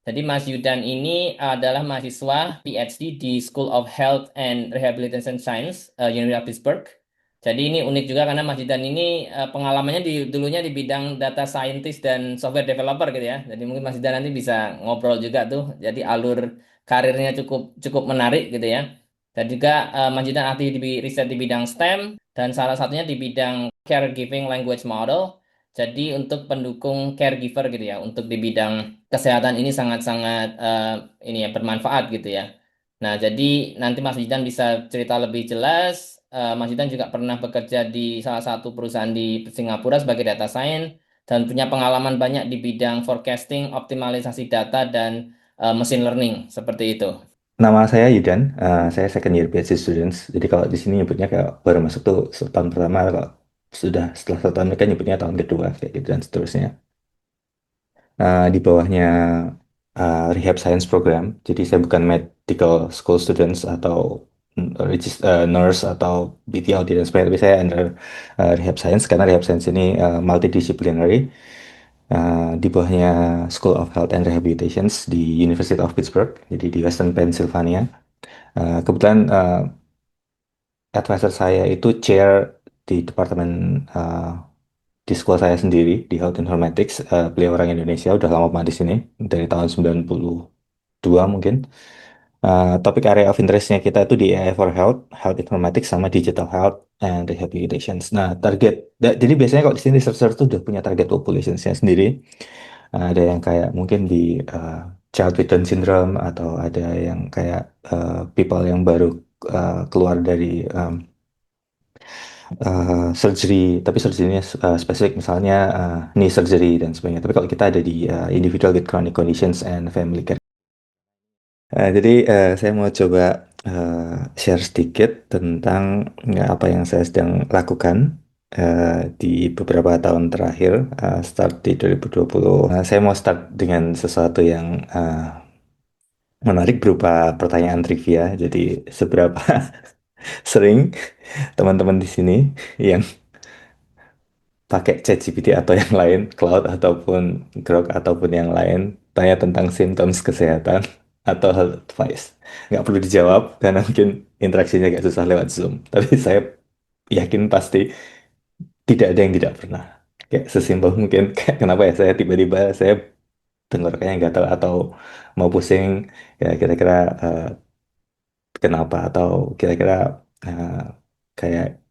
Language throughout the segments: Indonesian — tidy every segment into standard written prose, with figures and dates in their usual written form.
Jadi Mas Yudan ini adalah mahasiswa PhD di School of Health and Rehabilitation Science, University of Pittsburgh. Jadi ini unik juga karena Mas Yudan ini pengalamannya dulunya di bidang data scientist dan software developer gitu ya. Jadi mungkin Mas Yudan nanti bisa ngobrol juga tuh. Jadi alur karirnya cukup cukup menarik gitu ya. Dan juga Mas Yudan aktif di riset di bidang STEM dan salah satunya di bidang caregiving language model. Jadi untuk pendukung caregiver gitu ya, untuk di bidang kesehatan ini sangat-sangat ini ya bermanfaat gitu ya. Nah, jadi nanti Mas Jidan bisa cerita lebih jelas. Mas Jidan juga pernah bekerja di salah satu perusahaan di Singapura sebagai data science dan punya pengalaman banyak di bidang forecasting, optimalisasi data dan machine learning seperti itu. Nama saya Yudan, saya second year PhD students. Jadi kalau di sini nyebutnya kayak baru masuk tuh tahun pertama, kalau sudah setelah 1 tahun mereka nyebutnya tahun kedua kayak gitu dan seterusnya. Di bawahnya Rehab Science Program. Jadi saya bukan medical school students atau nurse atau BTLD dan sebagainya, tapi saya under Rehab Science karena Rehab Science ini multidisciplinary. Di bawahnya School of Health and Rehabilitations di University of Pittsburgh, jadi di Western Pennsylvania. Kebetulan advisor saya itu chair di departemen uh, di sekolah saya sendiri di Health Informatics. Beliau orang Indonesia, udah lama banget di sini dari tahun 92 mungkin. Topik area of interestnya kita itu di AI for Health, Health Informatics sama Digital Health and Rehabilitations. Nah, jadi biasanya kalau di sini researcher tuh udah punya target populationsnya sendiri. Ada yang kayak mungkin di child with Down syndrome, atau ada yang kayak people yang baru keluar dari surgery, tapi surgery-nya spesifik, misalnya knee surgery dan sebagainya. Tapi kalau kita ada di individual with chronic conditions and family care. Jadi saya mau coba share sedikit tentang apa yang saya sedang lakukan di beberapa tahun terakhir, start di 2020. Saya mau start dengan sesuatu yang menarik berupa pertanyaan trivia. Jadi seberapa sering teman-teman di sini yang pakai ChatGPT atau yang lain, Cloud ataupun Grok ataupun yang lain, tanya tentang symptoms kesehatan atau health advice. Nggak perlu dijawab karena mungkin interaksinya agak susah lewat Zoom. Tapi saya yakin pasti tidak ada yang tidak pernah. Kayak sesimpel mungkin, kayak kenapa ya saya tiba-tiba saya tenggorokannya gatal atau mau pusing, ya kira-kira kenapa, atau kira-kira eh, kayak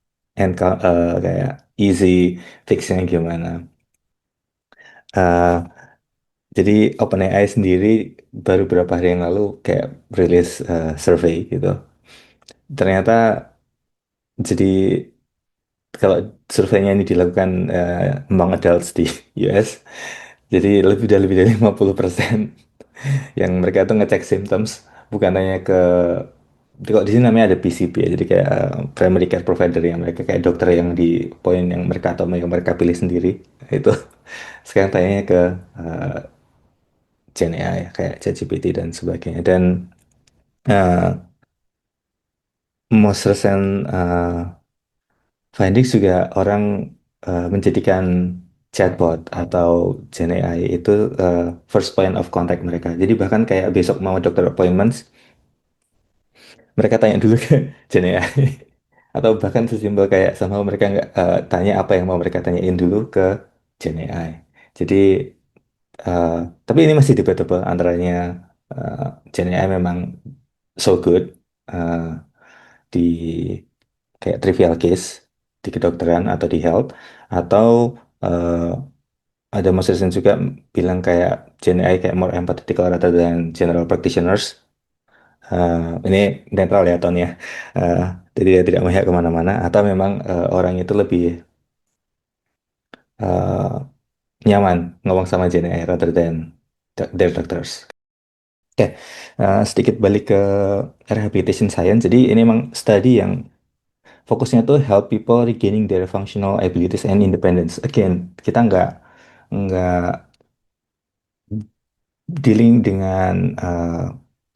kayak easy fixnya gimana. Eh, Jadi OpenAI sendiri baru beberapa hari yang lalu kayak rilis survei gitu. Ternyata jadi kalau surveinya ini dilakukan among adults di US, jadi lebih dari 50% yang mereka tuh ngecek symptoms, bukan hanya ke, kalau di sini namanya ada PCP ya, jadi kayak primary care provider, yang mereka kayak dokter yang di poin yang mereka atau yang mereka pilih sendiri itu. Sekarang tanya ke eh, Gen AI kayak ChatGPT dan sebagainya. Dan uh, most recent findings juga orang menjadikan chatbot atau Gen AI itu first point of contact mereka. Jadi bahkan kayak besok mau dokter appointments, mereka tanya dulu ke Gen AI. Atau bahkan sesimpel kayak sama mereka nggak tanya apa yang mau mereka tanyain dulu ke Gen AI. Jadi eh, tapi ini masih debatable antaranya eh, Gen AI memang so good eh, di kayak trivial case di kedokteran atau di health, atau eh, ada Mas Resen juga bilang kayak Gen AI kayak more empathetical rather than general practitioners. Ini netral ya tonnya. Eh, jadi dia tidak memihak kemana-mana, atau memang orang itu lebih eh, nyaman ngomong sama Gen AI rather than their doctors. Oke, sedikit balik ke rehabilitation science. Jadi ini memang study yang fokusnya tuh help people regaining their functional abilities and independence. Again, kita nggak dealing dengan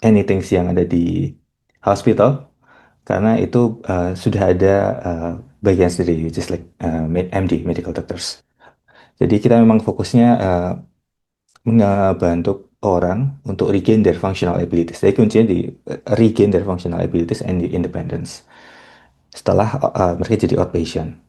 anything yang ada di hospital, karena itu sudah ada uh, bagian sendiri, which is like MD, medical doctors. Jadi kita memang fokusnya membantu orang untuk regain their functional abilities. Jadi kuncinya di regain their functional abilities and the independence. Setelah mereka jadi outpatient.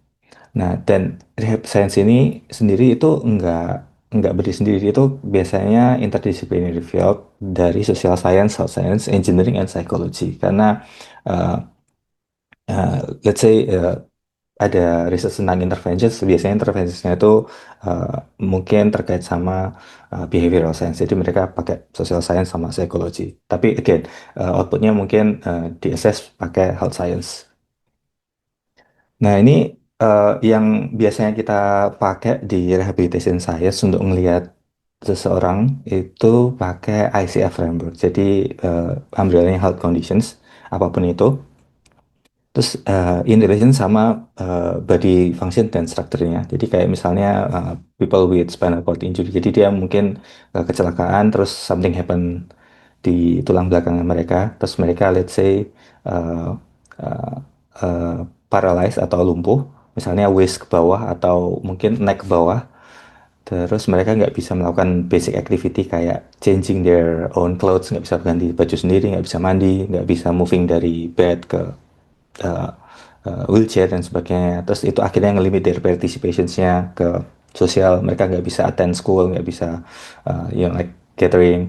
Nah, dan rehab science ini sendiri itu nggak berdiri sendiri, itu biasanya interdisciplinary field dari social science, health science, engineering, and psychology. Karena uh, let's say ada riset tentang interventions, biasanya interventionsnya itu uh, mungkin terkait sama behavioral science. Jadi mereka pakai social science sama psychology. Tapi again, outputnya mungkin di-assess pakai health science. Nah, ini yang biasanya kita pakai di rehabilitation science untuk melihat seseorang itu pakai ICF framework. Jadi umbrella health conditions apapun itu. Terus in relation sama body function dan strukturnya. Jadi kayak misalnya people with spinal cord injury. Jadi dia mungkin kecelakaan terus something happen di tulang belakang mereka. Terus mereka let's say uh, uh, uh, paralyzed atau lumpuh. Misalnya waist ke bawah atau mungkin neck ke bawah. Terus mereka nggak bisa melakukan basic activity kayak changing their own clothes, nggak bisa ganti baju sendiri, nggak bisa mandi, nggak bisa moving dari bed ke uh, wheelchair dan sebagainya. Terus itu akhirnya ngelimit their participationsnya ke sosial. Mereka nggak bisa attend school, nggak bisa like gathering.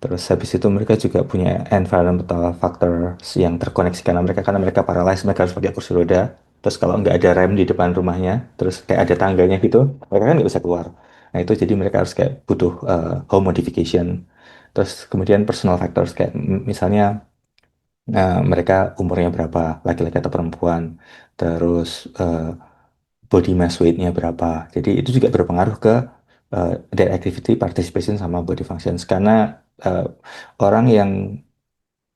Terus habis itu mereka juga punya environmental factors yang terkoneksi karena mereka paralyzed, mereka harus pakai kursi roda. Terus kalau nggak ada rem di depan rumahnya, terus kayak ada tangganya gitu, mereka kan nggak bisa keluar. Nah itu jadi mereka harus kayak butuh home modification. Terus kemudian personal factors kayak misalnya mereka umurnya berapa, laki-laki atau perempuan, terus body mass weight-nya berapa. Jadi itu juga berpengaruh ke their activity participation sama body functions. Karena uh, orang yang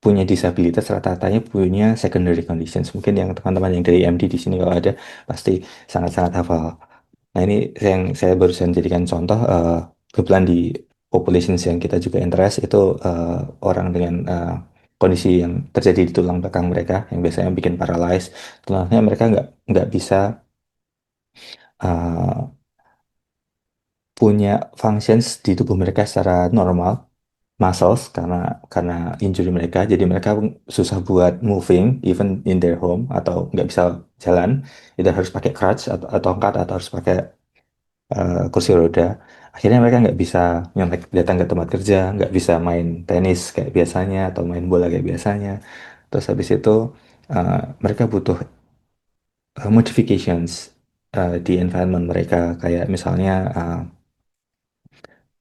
punya disabilitas rata-ratanya punya secondary conditions. Mungkin yang teman-teman yang dari MD di sini kalau ada pasti sangat-sangat hafal. Nah, ini yang saya barusan jadikan contoh, kebetulan di populations yang kita juga interest itu orang dengan kondisi yang terjadi di tulang belakang mereka yang biasanya bikin paralyzed. Tulangnya mereka nggak bisa uh, punya functions di tubuh mereka secara normal, muscles karena injury mereka, jadi mereka susah buat moving even in their home atau nggak bisa jalan, itu harus pakai crutch atau tongkat atau harus pakai kursi roda. Akhirnya mereka nggak bisa nyontek datang ke tempat kerja, nggak bisa main tenis kayak biasanya atau main bola kayak biasanya. Terus habis itu mereka butuh modifications di environment mereka, kayak misalnya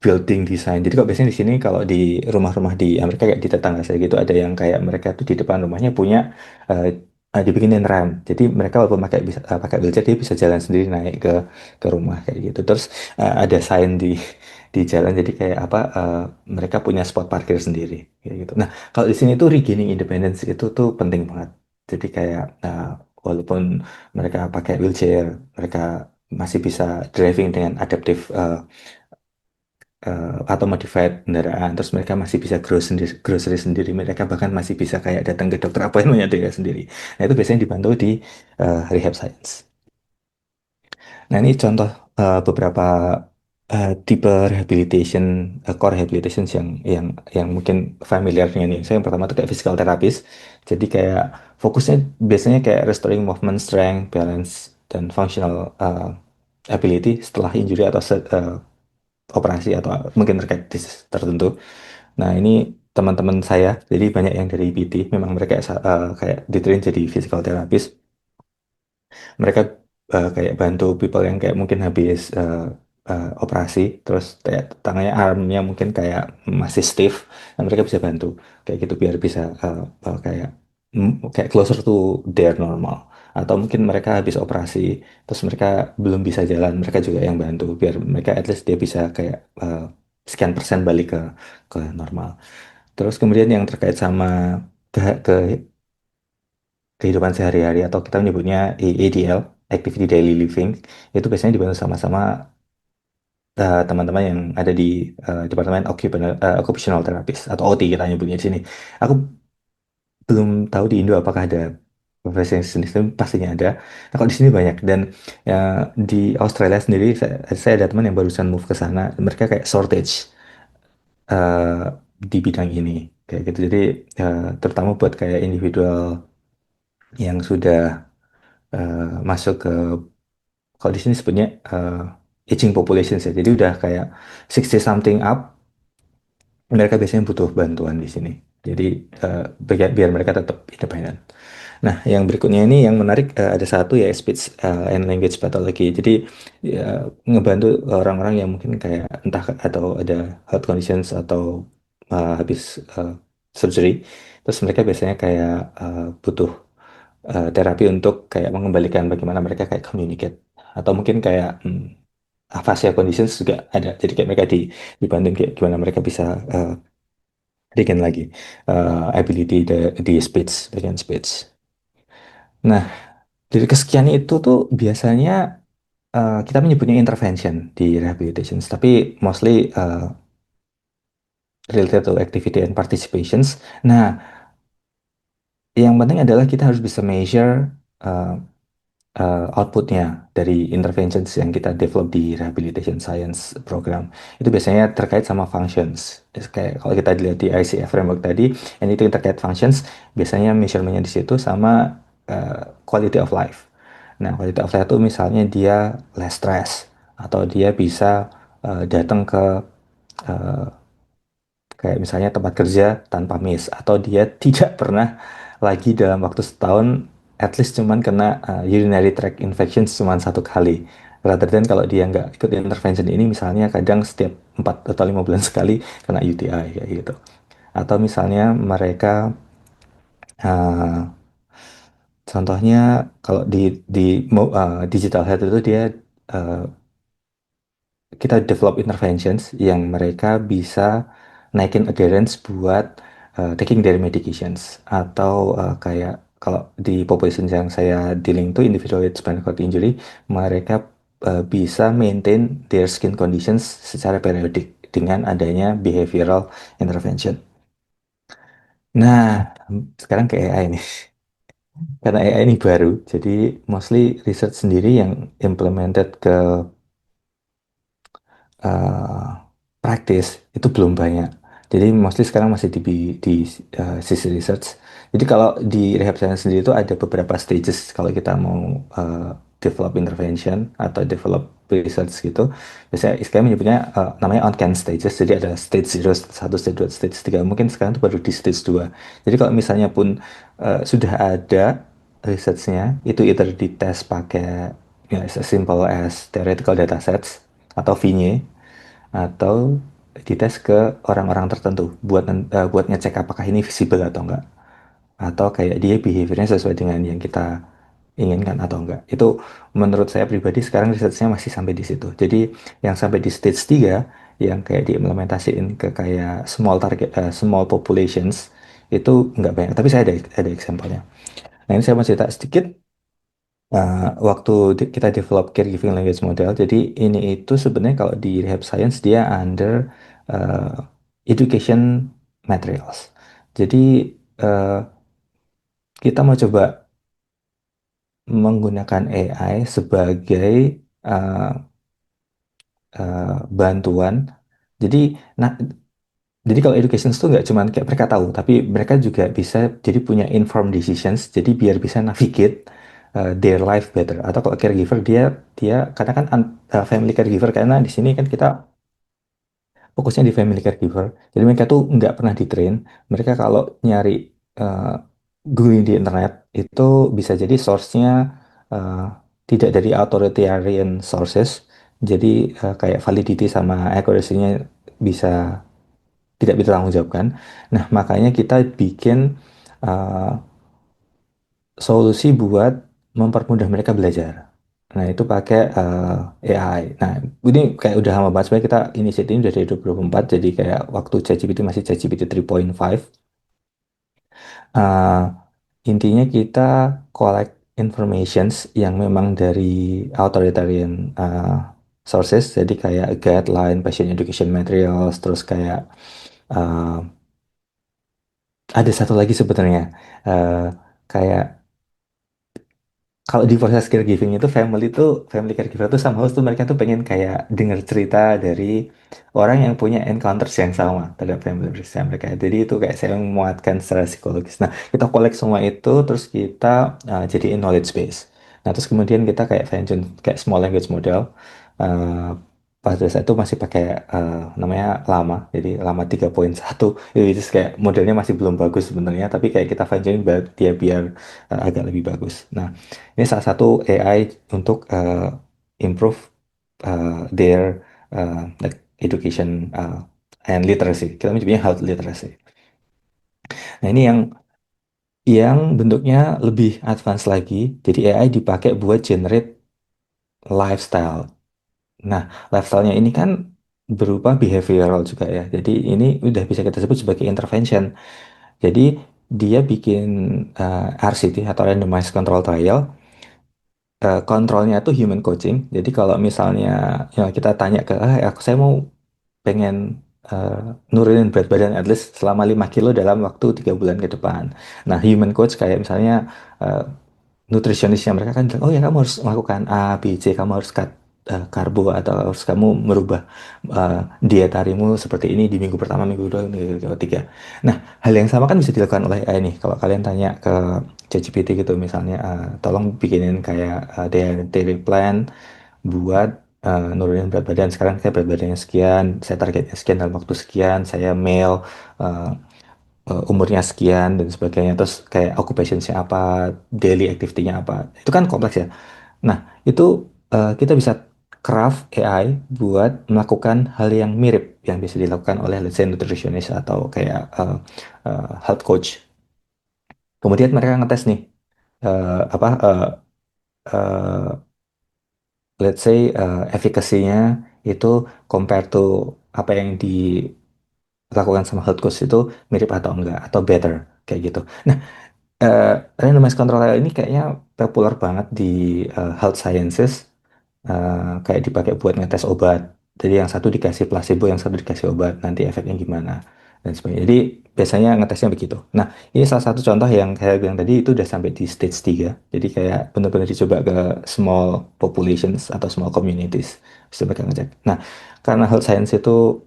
building design. Jadi kok biasanya di sini kalau di rumah-rumah di Amerika kayak di tetangga saya gitu ada yang kayak mereka tuh di depan rumahnya punya eh, dibikinin ramp. Jadi mereka walaupun pakai wheelchair dia bisa jalan sendiri naik ke rumah kayak gitu. Terus ada sign di jalan jadi kayak apa mereka punya spot parkir sendiri kayak gitu. Nah, kalau di sini tuh regaining independence itu tuh penting banget. Jadi kayak walaupun mereka pakai wheelchair, mereka masih bisa driving dengan adaptive atau modified kendaraan, terus mereka masih bisa grocery sendiri, mereka bahkan masih bisa kayak datang ke dokter appointmentnya dia sendiri. Nah itu biasanya dibantu di rehab science. Nah ini contoh beberapa tipe rehabilitation, core rehabilitation yang mungkin familiar dengan ini. Saya yang pertama itu kayak physical therapist, jadi kayak fokusnya biasanya kayak restoring movement, strength, balance, dan functional ability setelah injury atau operasi atau mungkin terkait disease tertentu. Nah, ini teman-teman saya, jadi banyak yang dari PT, memang mereka kayak ditrain jadi physical therapist. Mereka kayak bantu people yang kayak mungkin habis operasi, terus kayak tangannya, armnya mungkin kayak masih stiff, nah mereka bisa bantu kayak gitu biar bisa kayak closer to their normal. Atau mungkin mereka habis operasi, terus mereka belum bisa jalan, mereka juga yang bantu biar mereka at least dia bisa kayak sekian persen balik ke normal. Terus kemudian yang terkait sama ke kehidupan sehari-hari atau kita menyebutnya ADL, Activity Daily Living, itu biasanya dibantu sama-sama teman-teman yang ada di Departemen Occupational Therapist atau OT kita nyebutnya di sini. Aku belum tahu di Indo apakah ada profesi yang jenis itu, pastinya ada. Nah, kalau di sini banyak dan ya, di Australia sendiri saya ada teman yang barusan move ke sana, mereka kayak shortage. eh, di bidang ini kayak gitu. Jadi terutama buat kayak individual yang sudah masuk ke, kalau di sini sebutnya aging population ya. Jadi udah kayak 60 something up, mereka biasanya butuh bantuan di sini. Jadi biar mereka tetap independen. Nah, yang berikutnya ini yang menarik, ada satu ya, speech and language pathology. Jadi ya, ngebantu orang-orang yang mungkin kayak entah atau ada health conditions atau habis surgery, terus mereka biasanya kayak butuh terapi untuk kayak mengembalikan bagaimana mereka kayak communicate, atau mungkin kayak aphasia conditions juga ada. Jadi kayak mereka dibantu kayak gimana mereka bisa regain lagi ability di speech, bagian speech. Nah, dari kesekian itu tuh biasanya kita menyebutnya intervention di rehabilitation, tapi mostly related to activity and participations. Nah, yang penting adalah kita harus bisa measure uh, outputnya dari interventions yang kita develop di rehabilitation science program. Itu biasanya terkait sama functions. Kayak kalau kita lihat di ICF framework tadi, yang itu yang terkait functions, biasanya measurementnya di situ sama quality of life. Nah, quality of life itu misalnya dia less stress, atau dia bisa datang ke uh, kayak misalnya tempat kerja tanpa miss, atau dia tidak pernah lagi dalam waktu setahun at least cuman kena urinary tract infection cuman satu kali, rather than kalau dia nggak ikut intervention ini misalnya kadang setiap 4 atau 5 bulan sekali kena UTI kayak gitu. Atau misalnya mereka uh, contohnya kalau di digital health itu dia uh, kita develop interventions yang mereka bisa naikin adherence buat taking their medications, atau kayak kalau di population yang saya dealing itu individual with spinal cord injury, mereka bisa maintain their skin conditions secara periodik dengan adanya behavioral intervention. Nah, sekarang ke AI nih. Karena AI ini baru, jadi mostly research sendiri yang implemented ke eh, praktis itu belum banyak. Jadi mostly sekarang masih di sisi research. Jadi kalau di rehab science sendiri itu ada beberapa stages kalau kita mau develop intervention atau develop research gitu. Biasanya istilahnya menyebutnya namanya on-can stages. Jadi ada stage 0, satu stage 2, stage 3. Mungkin sekarang itu baru di stage 2. Jadi kalau misalnya pun sudah ada researchnya, itu either dites pakai ya, as simple as theoretical data sets atau VNY, atau dites ke orang-orang tertentu buat ngecek apakah ini visible atau enggak, atau kayak dia behaviornya sesuai dengan yang kita inginkan atau enggak. Itu menurut saya pribadi sekarang risetnya masih sampai di situ. Jadi yang sampai di stage 3 yang kayak diimplementasiin ke kayak small target, small populations, itu enggak banyak. Tapi saya ada example-nya. Nah, ini saya mau cerita sedikit. Waktu kita develop caregiving language model, jadi ini itu sebenarnya kalau di rehab science dia under uh, education materials. Jadi uh, kita mau coba menggunakan AI sebagai uh, bantuan. Jadi, nah, jadi kalau education itu nggak cuma kayak mereka tahu, tapi mereka juga bisa jadi punya informed decisions. Jadi biar bisa navigate their life better. Atau kalau caregiver dia dia karena kan family caregiver, karena di sini kan kita fokusnya di family caregiver. Jadi mereka tuh nggak pernah di-train. Mereka kalau nyari uh, googling di internet itu bisa jadi source-nya uh, tidak dari authoritarian sources. Jadi kayak validity sama accuracy-nya bisa tidak dipertanggungjawabkan. Nah, makanya kita bikin uh, solusi buat mempermudah mereka belajar. Nah, itu pakai AI. Nah, ini kayak udah lama banget. Sebenarnya kita inisiatif ini udah dari 2024, jadi kayak waktu ChatGPT masih ChatGPT 3.5. Uh, intinya kita collect informations yang memang dari authoritarian sources, jadi kayak guideline, patient education materials, terus kayak uh, ada satu lagi sebenarnya, eh, kayak kalau di proses caregiving itu family caregiver tuh somehow tuh mereka tuh pengen kayak dengar cerita dari orang yang punya encounters yang sama terhadap family bersama mereka. Jadi itu kayak saya menguatkan secara psikologis. Nah, kita collect semua itu terus kita jadiin knowledge base. Nah, terus kemudian kita kayak fine tune kayak small language model. Uh, Pada saat itu masih pakai namanya lama, jadi lama 3.1. Itu kayak modelnya masih belum bagus sebenarnya, tapi kayak kita fine tune biar dia biar agak lebih bagus. Nah, ini salah satu AI untuk improve their like education and literacy. Kita menyebutnya health literacy. Nah, ini yang bentuknya lebih advance lagi. Jadi AI dipakai buat generate lifestyle. Nah, lifestyle-nya ini kan berupa behavioral juga ya. Jadi ini udah bisa kita sebut sebagai intervention. Jadi dia bikin RCT atau randomized control trial. Kontrolnya tuh human coaching. Jadi kalau misalnya ya kita tanya ke, aku saya mau pengen eh, nurunin berat badan at least selama 5 kilo dalam waktu 3 bulan ke depan. Nah, human coach kayak misalnya eh, nutrisionisnya mereka kan bilang, oh ya kamu harus melakukan A, B, C, kamu harus cut karbo atau harus kamu merubah diet harimu seperti ini di minggu pertama, minggu kedua, minggu ketiga. Nah, hal yang sama kan bisa dilakukan oleh AI nih. Kalau kalian tanya ke ChatGPT gitu misalnya, tolong bikinin kayak daily plan buat nurunin berat badan. Sekarang saya berat badannya sekian, saya targetnya sekian dalam waktu sekian, saya male, uh, umurnya sekian dan sebagainya. Terus kayak occupationsnya apa, daily activity-nya apa. Itu kan kompleks ya. Nah, itu kita bisa craft AI buat melakukan hal yang mirip yang bisa dilakukan oleh let's say nutritionist atau kayak health coach. Kemudian mereka ngetes nih apa uh, let's say efficacy-nya itu compare to apa yang dilakukan sama health coach itu mirip atau enggak atau better kayak gitu. Nah, eh randomized control trial ini kayaknya populer banget di health sciences, kayak dipakai buat ngetes obat. Jadi yang satu dikasih placebo, yang satu dikasih obat, nanti efeknya gimana dan sebagainya. Jadi biasanya ngetesnya begitu. Nah, ini salah satu contoh yang saya bilang tadi itu udah sampai di stage 3. Jadi kayak benar-benar dicoba ke small populations atau small communities. Bisa mereka ngecek. Nah, karena health science itu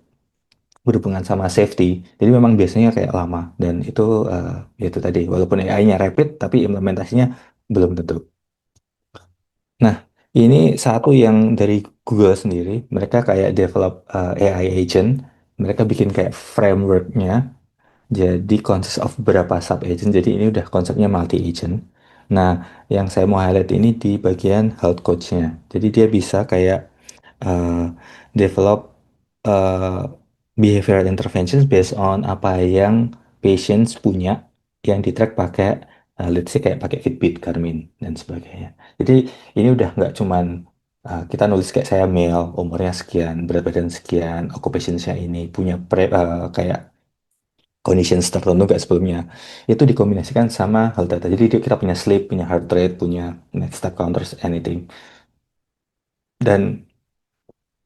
berhubungan sama safety, jadi memang biasanya kayak lama dan itu ya itu tadi walaupun AI-nya rapid tapi implementasinya belum tentu. Nah, ini satu yang dari Google sendiri, mereka kayak develop AI agent, mereka bikin kayak frameworknya, jadi consist of beberapa sub agent, jadi ini udah konsepnya multi agent. Nah, yang saya mau highlight ini di bagian health coach-nya. Jadi dia bisa kayak uh, develop uh, behavioral interventions based on apa yang patients punya yang di track pakai let's say kayak pakai Fitbit, Garmin dan sebagainya. Jadi ini udah nggak cuman kita nulis kayak saya male, umurnya sekian, berat badan sekian, occupationsnya ini, punya kayak conditions tertentu nggak sebelumnya. Itu dikombinasikan sama hal data. Jadi kita punya sleep, punya heart rate, punya next step counters, anything. Dan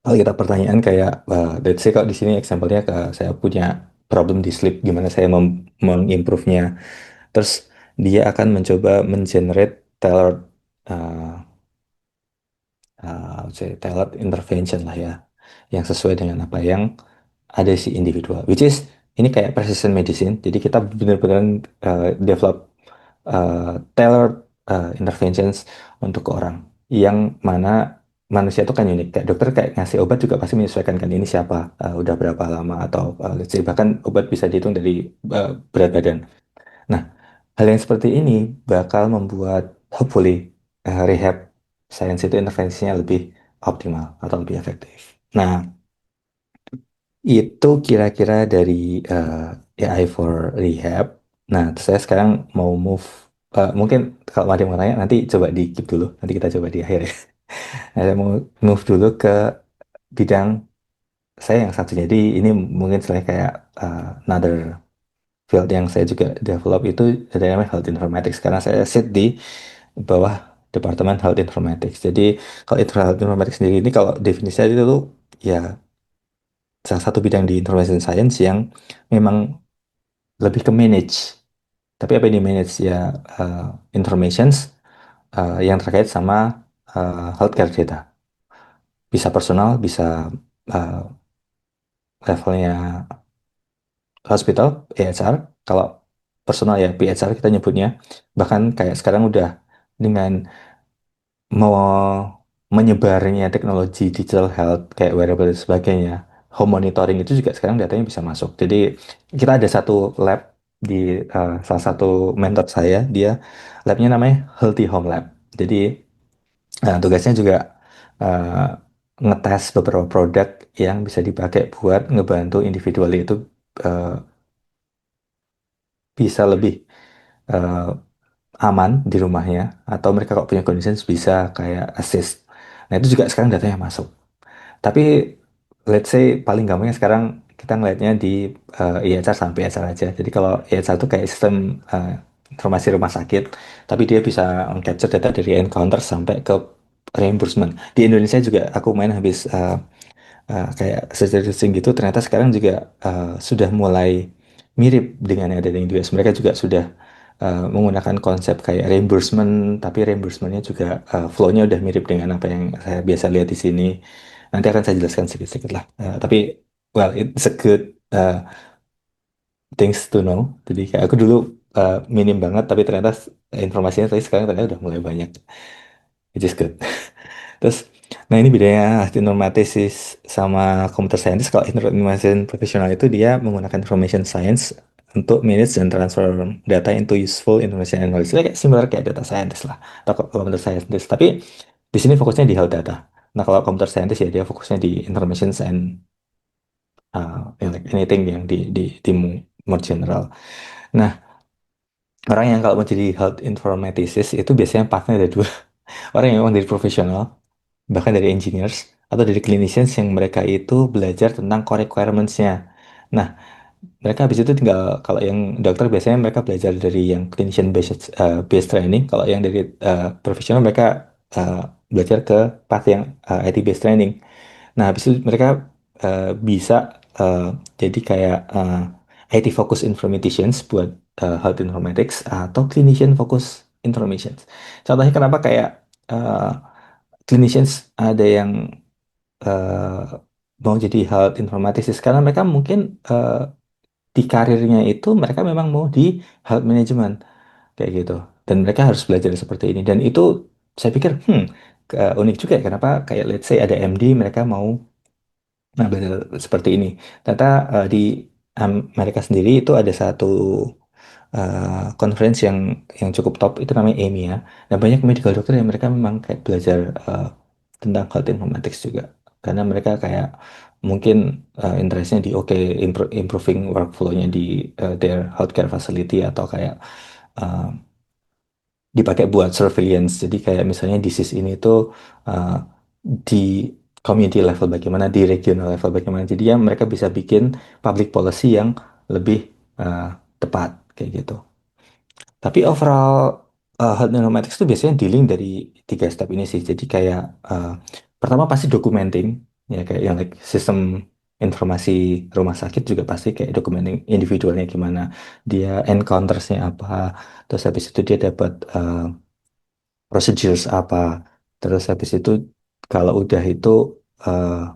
kalau kita pertanyaan kayak, let's say kalau di sini example-nya ke saya punya problem di sleep, gimana saya mengimprove-nya. Terus dia akan mencoba mengenerate tailored uh, tailored intervention lah ya, yang sesuai dengan apa yang ada si individual. Which is ini kayak precision medicine. Jadi kita benar-benar develop tailored interventions untuk orang yang mana manusia itu kan unik. Kayak dokter kayak ngasih obat juga pasti menyesuaikan kan ini siapa, udah berapa lama atau let's say bahkan obat bisa dihitung dari berat badan. Nah, hal yang seperti ini bakal membuat hopefully rehab science itu intervensinya lebih optimal atau lebih efektif. Nah, itu kira-kira dari AI for rehab. Nah, terus saya sekarang mau move. Mungkin kalau ada yang mau tanya, nanti coba di keep dulu. Nanti kita coba di akhir ya. Nah, saya mau move dulu ke bidang saya yang satu. Jadi ini mungkin saya kayak another field yang saya juga develop itu ada namanya Health Informatics. Karena saya sit di bawah Departemen Health Informatics. Jadi kalau itu Health Informatics sendiri ini kalau definisinya itu tuh ya salah satu bidang di information science yang memang lebih ke manage. Tapi apa yang di manage ya informations yang terkait sama healthcare data. Bisa personal, bisa uh, levelnya hospital, EHR. Kalau personal ya PHR kita nyebutnya. Bahkan kayak sekarang udah dengan mau menyebarnya teknologi digital health kayak wearable dan sebagainya, home monitoring itu juga sekarang datanya bisa masuk. Jadi kita ada satu lab di salah satu mentor saya, dia labnya namanya Healthy Home Lab. Jadi tugasnya juga uh, ngetes beberapa produk yang bisa dipakai buat ngebantu individual itu uh, bisa lebih uh, aman di rumahnya, atau mereka kalau punya conditions bisa kayak assist. Nah itu juga sekarang datanya masuk. Tapi let's say paling gampangnya sekarang kita ngelihatnya di IHR sampai IHR aja. Jadi kalau IHR itu kayak sistem informasi rumah sakit, tapi dia bisa capture data dari encounter sampai ke reimbursement. Di Indonesia juga aku main habis kayak searching gitu, ternyata sekarang juga sudah mulai mirip dengan yang ada di US. Mereka juga sudah menggunakan konsep kayak reimbursement, tapi reimbursementnya juga flow-nya udah mirip dengan apa yang saya biasa lihat di sini. Nanti akan saya jelaskan sedikit-sedikit lah. Tapi well, it's a good things to know. Jadi kayak aku dulu minim banget, tapi ternyata informasinya tadi sekarang ternyata udah mulai banyak, which is good. Terus, nah ini bedanya informatis sama computer scientist. Kalau information profesional itu dia menggunakan information science untuk manage dan transfer data into useful information analysis. Kayak similar kayak data scientist lah, atau computer scientist. Tapi di sini fokusnya di health data. Nah kalau computer scientist ya dia fokusnya di information science, like anything yang di more general. Nah orang yang kalau mau jadi health informaticist itu biasanya partner ada dua. Orang yang memang dari profesional, bahkan dari engineers atau dari clinicians yang mereka itu belajar tentang core requirements-nya. Nah, mereka habis itu tinggal, kalau yang dokter biasanya mereka belajar dari yang clinician based training, kalau yang dari profesional mereka uh, belajar ke path yang IT based training. Nah, habis itu mereka bisa jadi kayak IT focus informaticians buat health informatics atau clinician focus information. Contohnya kenapa kayak uh, clinicians ada yang eh, mau jadi health informatics karena mereka mungkin di karirnya itu mereka memang mau di health management kayak gitu, dan mereka harus belajar seperti ini, dan itu saya pikir unik juga ya, kenapa kayak let's say ada MD mereka mau belajar seperti ini. Ternyata di Amerika sendiri itu ada satu conference yang cukup top itu namanya EMEA, dan banyak medical doctor yang mereka memang kayak belajar tentang health informatics juga, karena mereka kayak mungkin interestnya di oke improving workflow-nya di their healthcare facility, atau kayak uh, dipakai buat surveillance. Jadi kayak misalnya disease ini tuh uh, di community level bagaimana, di regional level bagaimana. Jadi ya mereka bisa bikin public policy yang lebih uh, tepat kayak gitu. Tapi overall health informatics itu biasanya dealing dari tiga step ini sih. Jadi kayak pertama pasti documenting, ya kayak yang like sistem informasi rumah sakit juga pasti kayak documenting individualnya gimana, dia encounters-nya apa, terus habis itu dia dapat procedures apa, terus habis itu kalau udah itu uh,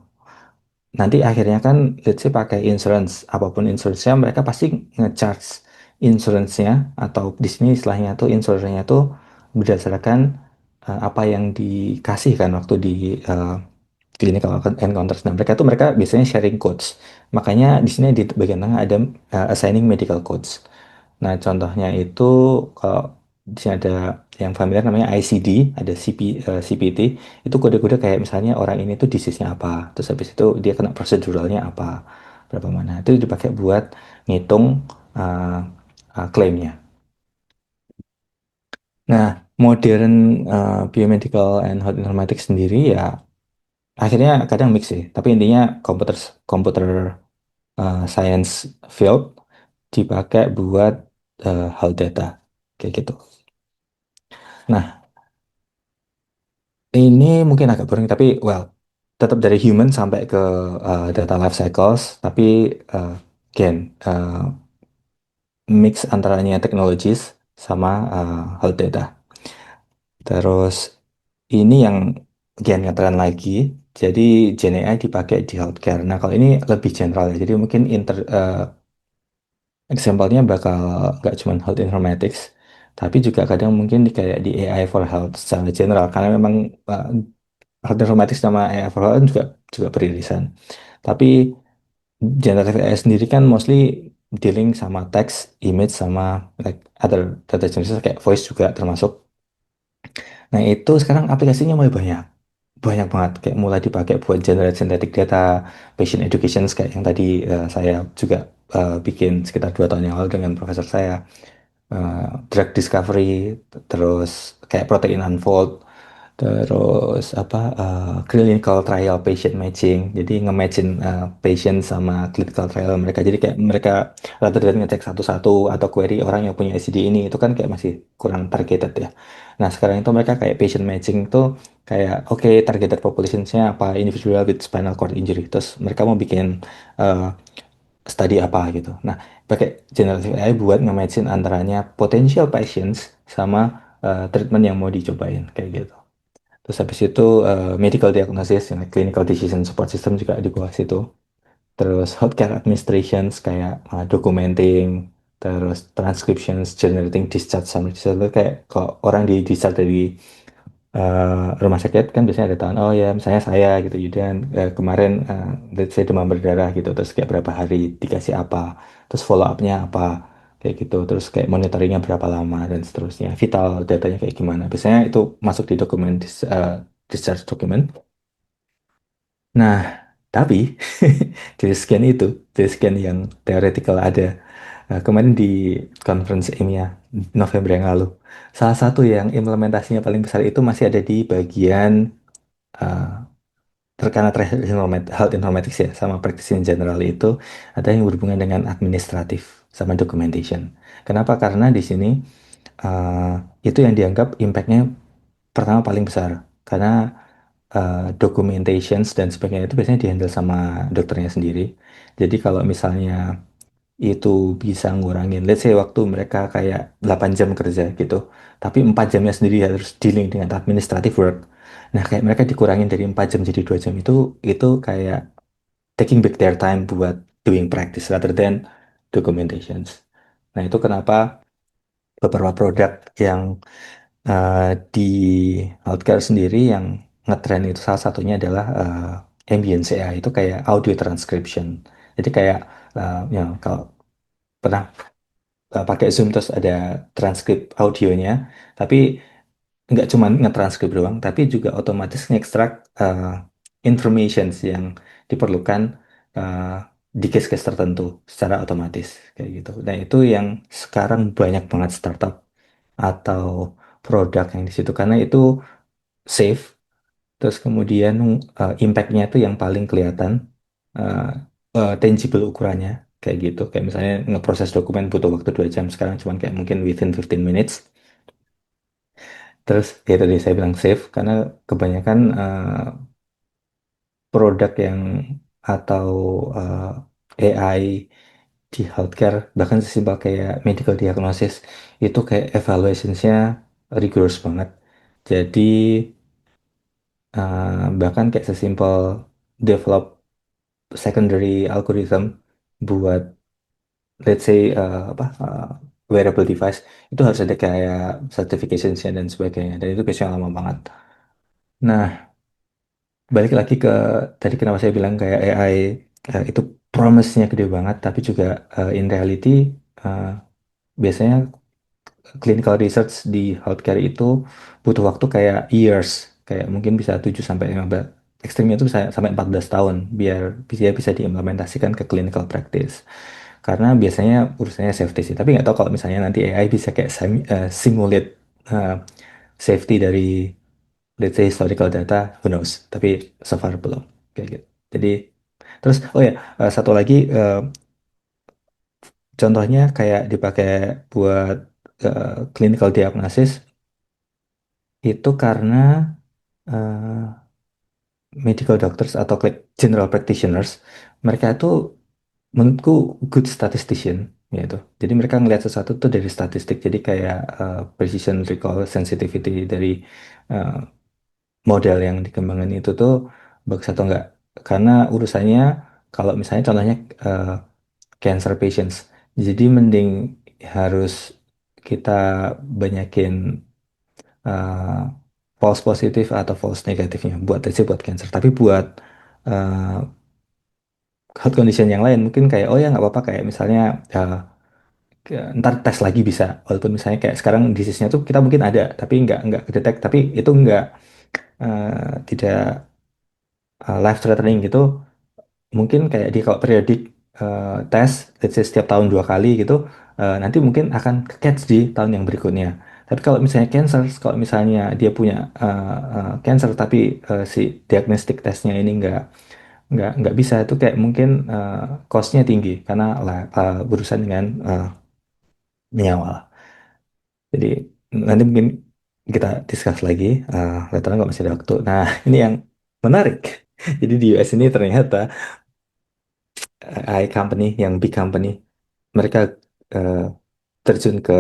nanti akhirnya kan let's say pakai insurance, apapun insurance-nya mereka pasti nge-charge insurance-nya, atau di sini istilahnya tuh insurance-nya tuh berdasarkan apa yang dikasih kan waktu di clinical encounters. Nah, mereka biasanya sharing codes. Makanya di sini di bagian tengah ada assigning medical codes. Nah, contohnya itu kalau di sini ada yang familiar namanya ICD, ada CPT, itu kode-kode kayak misalnya orang ini tuh disease-nya apa, terus habis itu dia kena proseduralnya apa, berapa mana. Itu dipakai buat ngitung uh, klaimnya. Nah, modern biomedical and health informatics sendiri ya akhirnya kadang mix sih, tapi intinya komputer komputer science field dipakai buat health data kayak gitu. Nah, ini mungkin agak boring, tapi well, tetap dari human sampai ke data life cycles, tapi uh, again mix antaranya technologies sama health data. Terus ini yang kian ngetren lagi. Jadi Gen AI dipakai di healthcare. Nah, kalau ini lebih general ya. Jadi mungkin example-nya bakal nggak cuma health informatics, tapi juga kadang mungkin di kayak di AI for health secara general. Karena memang uh, health informatics sama AI for health juga juga beririsan. Tapi generative AI sendiri kan mostly dealing sama text, image, sama like other data generation kayak voice juga termasuk. Nah, itu sekarang aplikasinya mulai banyak. Banyak banget. Kayak mulai dipakai buat generate synthetic data, patient education kayak yang tadi saya juga bikin sekitar 2 tahun yang lalu dengan profesor saya. Drug discovery, terus kayak protein unfold, terus apa clinical trial patient matching. Jadi nge-matchin patient sama clinical trial mereka. Jadi kayak mereka rather than ngecek satu-satu atau query orang yang punya ICD ini itu kan kayak masih kurang targeted ya. Nah, sekarang itu mereka kayak patient matching itu kayak oke, targeted population-nya apa, individual with spinal cord injury. Terus mereka mau bikin eh, study apa gitu. Nah, pakai generative AI buat nge-matchin antaranya potential patients sama treatment yang mau dicobain kayak gitu. Terus habis itu medical diagnosis, yang clinical decision support system juga di bawah situ. Terus healthcare administrations kayak documenting, terus transcriptions, generating discharge summary. Discharge kayak kalau orang di discharge dari rumah sakit kan biasanya ada tahun, oh ya misalnya saya gitu Yudan kemarin let's say demam berdarah gitu, terus kayak berapa hari dikasih apa, terus follow up-nya apa kayak gitu, terus kayak monitoringnya berapa lama dan seterusnya, vital datanya kayak gimana, biasanya itu masuk di dokumen discharge document. Nah, tapi dari sekian itu, dari sekian yang theoretical ada, kemarin di conference EMEA November yang lalu, salah satu yang implementasinya paling besar itu masih ada di bagian uh, terkena health informatics ya, sama practice in general itu ada yang berhubungan dengan administratif sama documentation. Kenapa? Karena di sini uh, itu yang dianggap impact-nya pertama paling besar. Karena documentations dan sebagainya itu biasanya dihandle sama dokternya sendiri. Jadi kalau misalnya itu bisa ngurangin, let's say waktu mereka kayak 8 jam kerja gitu, tapi 4 jamnya sendiri harus dealing dengan administrative work. Nah, kayak mereka dikurangin dari 4 jam jadi 2 jam itu kayak taking back their time buat doing practice rather than documentations. Nah, itu kenapa beberapa produk yang di healthcare sendiri yang ngetren itu salah satunya adalah Ambience AI itu kayak audio transcription. Jadi kayak ya kalau pernah pakai Zoom terus ada transkrip audionya, tapi nggak cuma ngetranskrip doang, tapi juga otomatis ngekstrak information yang diperlukan uh, di case-case tertentu secara otomatis kayak gitu. Nah, itu yang sekarang banyak banget startup atau produk yang di situ karena itu safe, terus kemudian impact-nya itu yang paling kelihatan, uh, tangible ukurannya kayak gitu. Kayak misalnya ngeproses dokumen butuh waktu 2 jam, sekarang cuma kayak mungkin within 15 minutes. Terus ya tadi saya bilang safe karena kebanyakan produk yang atau AI di healthcare bahkan sesimpel kayak medical diagnosis itu kayak evaluationsnya rigorous banget. Jadi bahkan kayak sesimpel develop secondary algorithm buat let's say wearable device itu harus ada kayak certification dan sebagainya, dan itu biasanya lama banget. Nah, balik lagi ke tadi kenapa saya bilang kayak AI itu promise-nya gede banget, tapi juga in reality uh, biasanya clinical research di healthcare itu butuh waktu kayak years, kayak mungkin bisa 7 sampai 15, ekstrimnya itu bisa sampai 14 tahun biar bisa diimplementasikan ke clinical practice. Karena biasanya urusannya safety sih, tapi nggak tahu kalau misalnya nanti AI bisa kayak simulate uh, safety dari let's say historical data, who knows, tapi so far belum kayak gitu. Jadi terus oh ya, satu lagi contohnya kayak dipakai buat clinical diagnosis itu karena uh, medical doctors atau general practitioners mereka itu menurutku good statistician. gitu. Jadi mereka ngelihat sesuatu tuh dari statistik. Jadi kayak precision recall sensitivity dari eh, model yang dikembangkan itu tuh bagus atau enggak. Karena urusannya kalau misalnya contohnya eh, cancer patients. Jadi mending harus kita banyakin eh, false positif atau false negatifnya buat aja buat cancer. Tapi buat eh, health condition yang lain mungkin kayak oh ya nggak apa-apa kayak misalnya ntar tes lagi bisa. Walaupun misalnya kayak sekarang disease-nya tuh kita mungkin ada tapi nggak kedetek tapi itu nggak tidak life threatening gitu. Mungkin kayak di kalau periodik tes, let's say setiap tahun 2 kali gitu, nanti mungkin akan catch di tahun yang berikutnya. Tapi kalau misalnya cancer, kalau misalnya dia punya cancer tapi si diagnostic testnya ini nggak bisa itu kayak mungkin cost-nya tinggi karena lah berurusan dengan nyawa lah. Jadi nanti mungkin kita discuss lagi, later on kalau masih ada waktu. Nah ini yang menarik. Jadi di US ini ternyata AI company yang big company mereka eh, terjun ke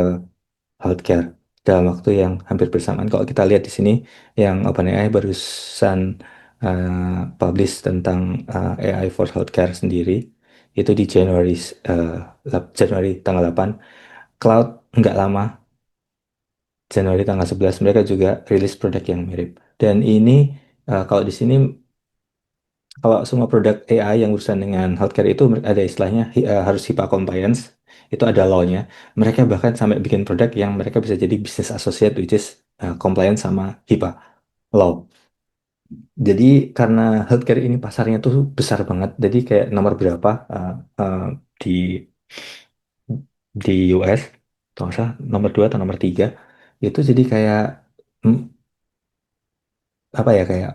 healthcare dalam waktu yang hampir bersamaan. Kalau kita lihat di sini yang OpenAI barusan publish tentang AI for healthcare sendiri itu di eh, Januari tanggal 8. Cloud nggak lama Januari tanggal 11 mereka juga rilis produk yang mirip. Dan ini kalau di sini kalau semua produk AI yang urusan dengan healthcare itu ada istilahnya harus HIPAA compliance. Itu ada law-nya. Mereka bahkan sampai bikin produk yang mereka bisa jadi business associate which is compliance sama HIPAA law. Jadi karena healthcare ini pasarnya tuh besar banget. Jadi kayak nomor berapa di di US, kalau nggak salah nomor 2 atau nomor 3 itu jadi kayak mm, apa ya kayak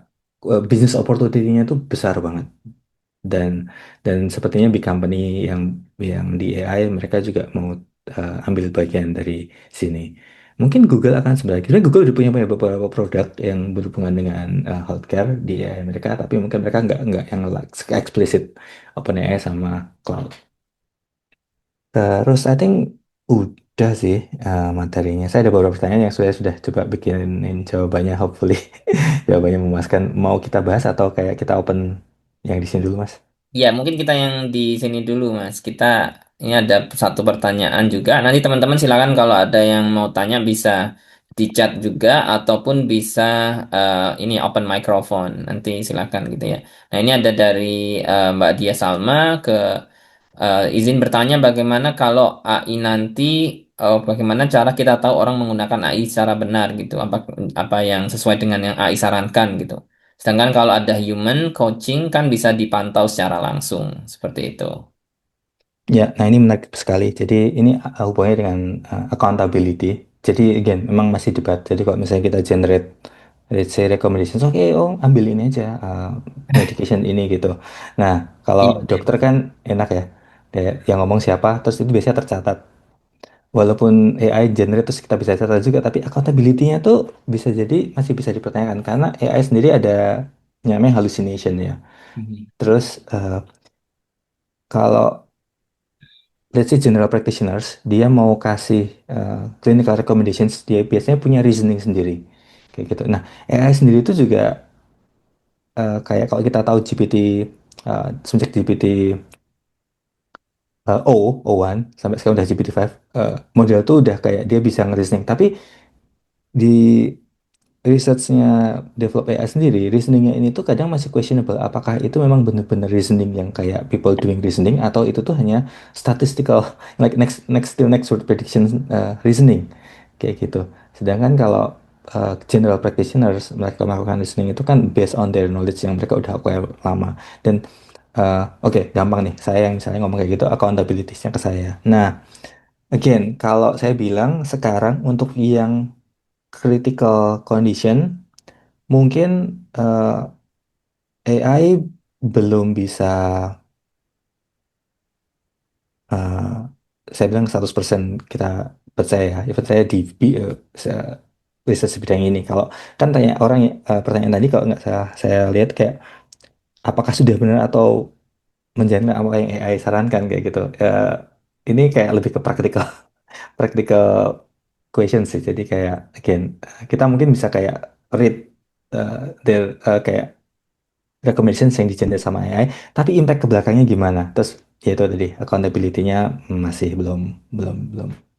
business opportunity-nya tuh besar banget. dan dan sepertinya big company yang di AI mereka juga mau ambil bagian dari sini. Mungkin Google akan sebenarnya kira Google udah punya beberapa produk yang berhubungan dengan healthcare di AI mereka, tapi mungkin mereka nggak yang like, eksplisit OpenAI sama cloud. Terus I think udah sih materinya. Saya ada beberapa pertanyaan yang sudah coba bikinin jawabannya, hopefully jawabannya memuaskan. Mau kita bahas atau kayak kita open yang di sini dulu, Mas? Ya, mungkin kita yang di sini dulu, Mas. Kita ini ada satu pertanyaan juga. Nanti teman-teman silakan kalau ada yang mau tanya bisa di chat juga ataupun bisa ini open microphone. Nanti silakan gitu ya. Nah, ini ada dari Mbak Dia Salma ke izin bertanya bagaimana kalau AI nanti bagaimana cara kita tahu orang menggunakan AI secara benar gitu. Apa yang sesuai dengan yang AI sarankan gitu. Sedangkan kalau ada human coaching kan bisa dipantau secara langsung seperti itu. Ya, nah ini menarik sekali. Jadi ini hubungannya dengan accountability. Jadi again, memang masih debat. Jadi kalau misalnya kita generate, let's say recommendations, oke, oh ambil ini aja medication ini gitu. Nah, kalau Iya. dokter kan enak ya, yang ngomong siapa, terus itu biasanya tercatat. Walaupun AI generate terus kita bisa catat juga, tapi accountability-nya tuh bisa jadi masih bisa dipertanyakan karena AI sendiri ada namanya hallucination ya. Mhm. Terus kalau let's say general practitioners, dia mau kasih clinical recommendations, dia biasanya punya reasoning sendiri. Kayak gitu. Nah, AI sendiri itu juga kayak kalau kita tahu GPT, semenjak GPT O1 sampai sekarang udah GPT-5, model tuh udah kayak dia bisa nge-reasoning. Tapi di researchnya develop AI sendiri, reasoningnya ini tuh kadang masih questionable. Apakah itu memang benar-benar reasoning yang kayak people doing reasoning atau itu tuh hanya statistical, like next word prediction reasoning kayak gitu. Sedangkan kalau general practitioners mereka melakukan reasoning itu kan based on their knowledge yang mereka udah acquire lama. Dan oke, gampang nih. Saya yang misalnya ngomong kayak gitu, accountability-nya ke saya. Nah, again, kalau saya bilang sekarang untuk yang critical condition mungkin AI belum bisa eh, saya bilang 100% kita percaya ya percaya di riset sebidang ini. Kalau kan tanya orang pertanyaan tadi kalau nggak saya lihat kayak apakah sudah benar atau menjalankan apa yang AI sarankan kayak gitu. ini kayak lebih ke praktikal practical question sih. Jadi kayak again kita mungkin bisa kayak read uh, kayak recommendations yang di-generate sama AI, tapi impact ke belakangnya gimana? Terus ya itu tadi accountability-nya masih belum belum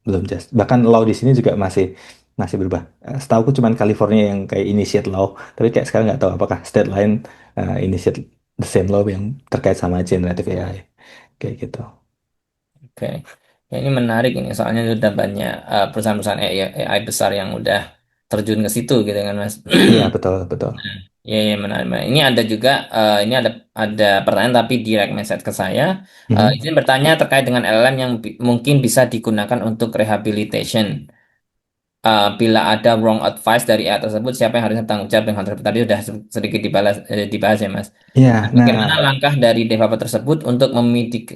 belum just. Bahkan law di sini juga masih berubah. Setahu aku cuman California yang kayak initiate law, tapi kayak sekarang nggak tahu apakah state lain initiate the same law yang terkait sama generative AI kayak gitu. Oke. Ya, ini menarik ini soalnya sudah banyak perusahaan-perusahaan AI besar yang udah terjun ke situ gitu kan Mas. Iya betul betul. Ya, ya menarik, menarik. Ini ada juga ini ada pertanyaan tapi direct message ke saya. Mhm. Izin bertanya terkait dengan LLM yang mungkin bisa digunakan untuk rehabilitation. Bila ada wrong advice dari AI tersebut, siapa yang harusnya bertanggung jawab dengan hal tersebut? Tadi sudah sedikit dibahas ya, Mas. Iya, nah Bagaimana langkah dari developer tersebut untuk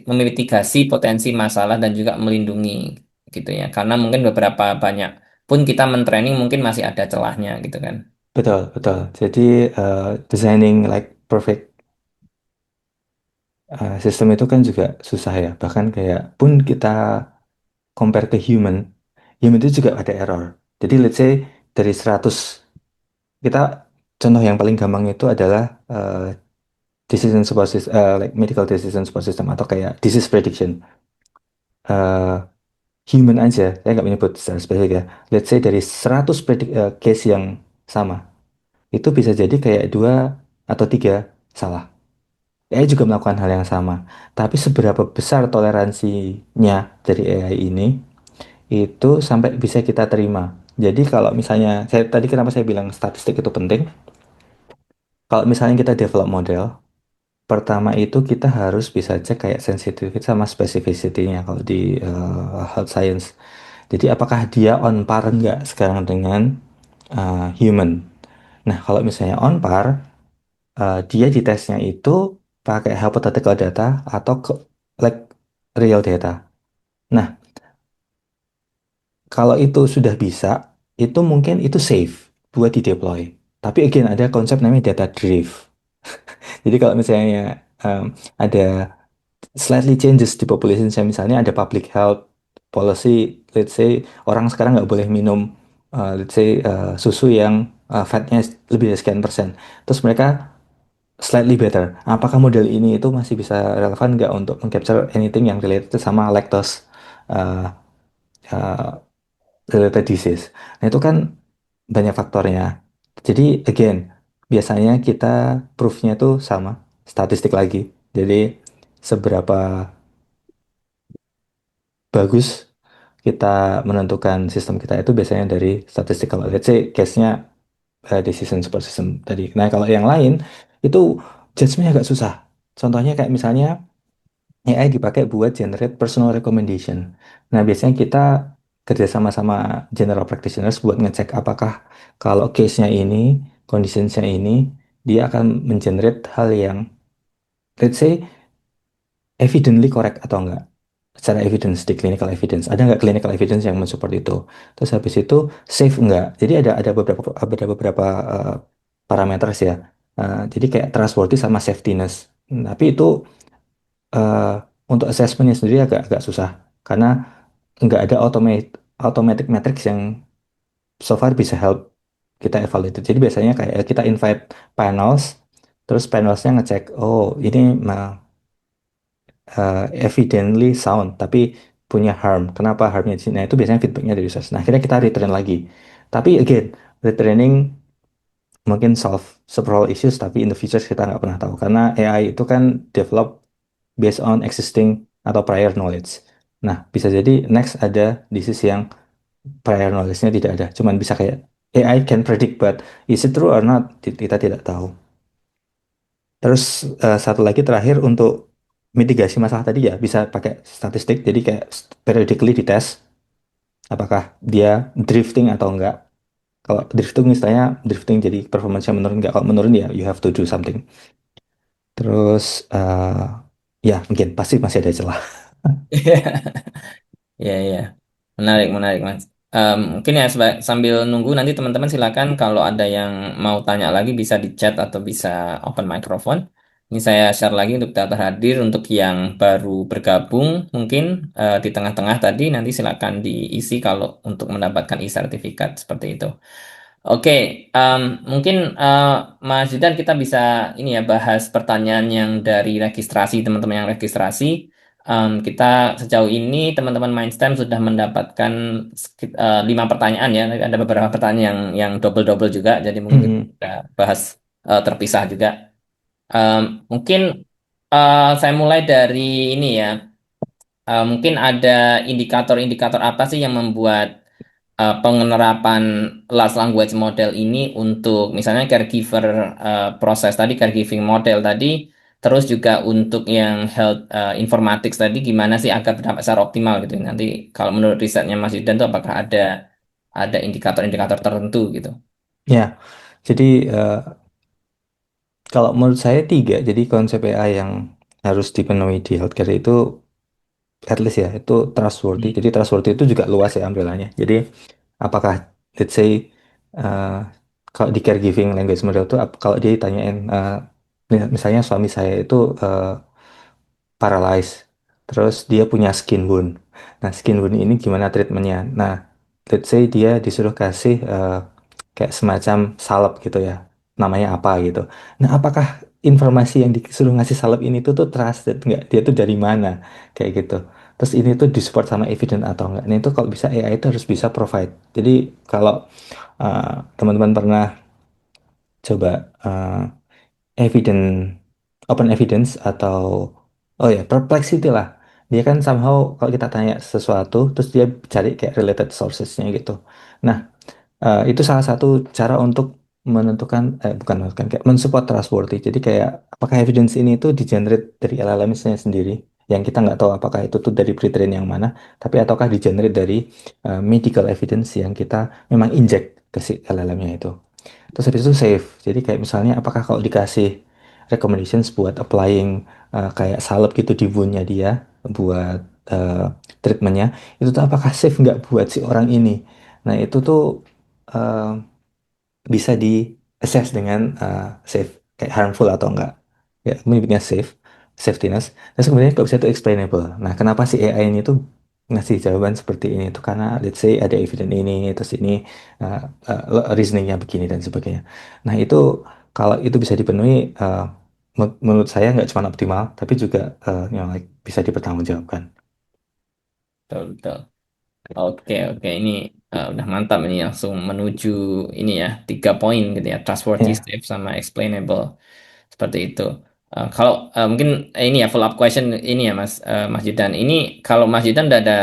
memitigasi potensi masalah dan juga melindungi gitu ya? Karena mungkin beberapa banyak pun kita mentraining mungkin masih ada celahnya gitu kan. betul betul. Jadi designing like perfect sistem itu kan juga susah ya. Bahkan kayak pun kita compare ke human, human itu juga ada error. Jadi let's say dari 100 kita contoh yang paling gampang itu adalah decision support system, like medical decision support system atau kayak disease prediction. Eh, Human aja, saya nggak menyebut secara spesifik ya. Let's say dari 100 case yang sama, itu bisa jadi kayak dua atau tiga salah. AI juga melakukan hal yang sama. Tapi seberapa besar toleransinya dari AI ini, itu sampai bisa kita terima. Jadi kalau misalnya, saya tadi kenapa saya bilang statistik itu penting? Kalau misalnya kita develop model, pertama itu kita harus bisa cek kayak sensitivity sama specificity-nya kalau di health science. Jadi apakah dia on par nggak sekarang dengan human? Nah, kalau misalnya on par, dia di tesnya itu pakai hypothetical data atau like real data. Nah, kalau itu sudah bisa, itu mungkin itu safe buat di deploy. Tapi again ada konsep namanya data drift. Jadi kalau misalnya ada slightly changes di population saya misalnya ada public health policy, let's say orang sekarang nggak boleh minum let's say susu yang fatnya lebih dari sekian persen. Terus mereka slightly better. Apakah model ini itu masih bisa relevan nggak untuk mengcapture anything yang related sama lactose uh, uh, related disease? Nah itu kan banyak faktornya. Jadi again, biasanya kita proofnya itu sama, statistik lagi. Jadi seberapa bagus kita menentukan sistem kita itu biasanya dari statistik. Kalau let's say case-nya decision support system tadi. Nah kalau yang lain itu judgement agak susah. Contohnya kayak misalnya AI dipakai buat generate personal recommendation. Nah biasanya kita kerjasama sama general practitioners buat ngecek apakah kalau case-nya ini, conditions-nya ini, dia akan mengenerate hal yang let's say evidently correct atau enggak secara evidence di clinical evidence ada nggak clinical evidence yang mensupport itu terus habis itu safe enggak jadi ada beberapa parameter ya. Jadi kayak trustworthy sama safetyness. Tapi itu eh, untuk assessmentnya sendiri agak agak susah karena nggak ada automatic metrics yang so far bisa help kita evaluate. Jadi biasanya kayak kita invite panels terus panelsnya ngecek oh ini evidently sound tapi punya harm. Kenapa harmnya di sini? Nah, itu biasanya feedbacknya dari users. Nah, akhirnya kita retrain lagi. Tapi again, retraining mungkin solve several issues, tapi in the future kita nggak pernah tahu. Karena AI itu kan develop based on existing atau prior knowledge. Nah, bisa jadi next ada disease yang prior knowledge-nya tidak ada. Cuman bisa kayak AI can predict, but is it true or not? Kita tidak tahu. Terus satu lagi terakhir untuk mitigasi masalah tadi ya bisa pakai statistik. Jadi kayak periodically dites apakah dia drifting atau enggak. Kalau drifting misalnya drifting jadi performance-nya menurun enggak. Kalau menurun ya you have to do something. Terus ya mungkin pasti masih ada celah. Ya, ya. Menarik, menarik, Mas. Mungkin ya sambil nunggu nanti teman-teman silakan kalau ada yang mau tanya lagi bisa di chat atau bisa open microphone. Ini saya share lagi untuk daftar hadir untuk yang baru bergabung mungkin di tengah-tengah tadi nanti silakan diisi kalau untuk mendapatkan e-sertifikat seperti itu. Oke, em, mungkin Mas Judan kita bisa ini ya bahas pertanyaan yang dari registrasi teman-teman yang registrasi. Kita sejauh ini teman-teman Mindstem sudah mendapatkan 5 pertanyaan ya. Ada beberapa pertanyaan yang double-double juga, jadi mungkin kita Mhm. bisa bahas terpisah juga. Em, Mungkin saya mulai dari ini ya. Mungkin ada indikator-indikator apa sih yang membuat pengenerapan large language model ini untuk misalnya caregiver proses tadi, caregiving model tadi, terus juga untuk yang health informatics tadi gimana sih agar berdampak secara optimal gitu. Nanti kalau menurut risetnya Mas Yudan tuh apakah ada indikator-indikator tertentu gitu. Ya, jadi kalau menurut saya tiga, jadi konsep AI yang harus dipenuhi di healthcare itu at least ya, itu trustworthy. Jadi trustworthy itu juga luas ya ampilannya. Jadi apakah let's say uh, kalau di caregiving language model itu kalau dia ditanyain misalnya suami saya itu paralyzed, terus dia punya skin wound. Nah, skin wound ini gimana treatmentnya? Nah, let's say dia disuruh kasih kayak semacam salep gitu ya, namanya apa gitu. Nah, apakah informasi yang disuruh ngasih salep ini tuh trusted nggak? Dia tuh dari mana? Kayak gitu. Terus ini tuh disupport sama evidence atau enggak? Nah, itu kalau bisa AI itu harus bisa provide. Jadi kalau teman-teman pernah coba evidence open evidence atau oh ya Perplexity lah, dia kan somehow kalau kita tanya sesuatu terus dia cari kayak related sourcesnya gitu. Nah, itu salah satu cara untuk menentukan bukan menentukan kayak mensupport trustworthy. Jadi kayak apakah evidence ini tuh di-generate dari LLM-nya sendiri yang kita nggak tahu apakah itu tuh dari pretrain yang mana, tapi ataukah di-generate dari medical evidence yang kita memang inject ke si LLM-nya itu. Terus habis itu save. Jadi kayak misalnya apakah kalau dikasih recommendations buat applying kayak salep gitu di wound-nya dia buat treatmentnya itu tuh apakah safe nggak buat si orang ini. Nah itu tuh eh, bisa di assess dengan safe kayak harmful atau enggak ya menyebutnya safe safetyness. Terus kemudian kalau bisa itu explainable. Nah kenapa si AI ini tuh ngasih jawaban seperti ini tuh karena let's say ada evidence ini terus ini uh, reasoningnya begini dan sebagainya. Nah itu kalau itu bisa dipenuhi menurut saya nggak cuma optimal tapi juga like, bisa dipertanggungjawabkan. Betul, betul. Oke, oke. Ini udah mantap ini langsung menuju ini ya, 3 poin gitu ya, trustworthy, Ya. safe, sama explainable. Seperti itu. Kalau mungkin ini ya follow up question ini ya Mas Yudan. Ini kalau Mas Yudan udah ada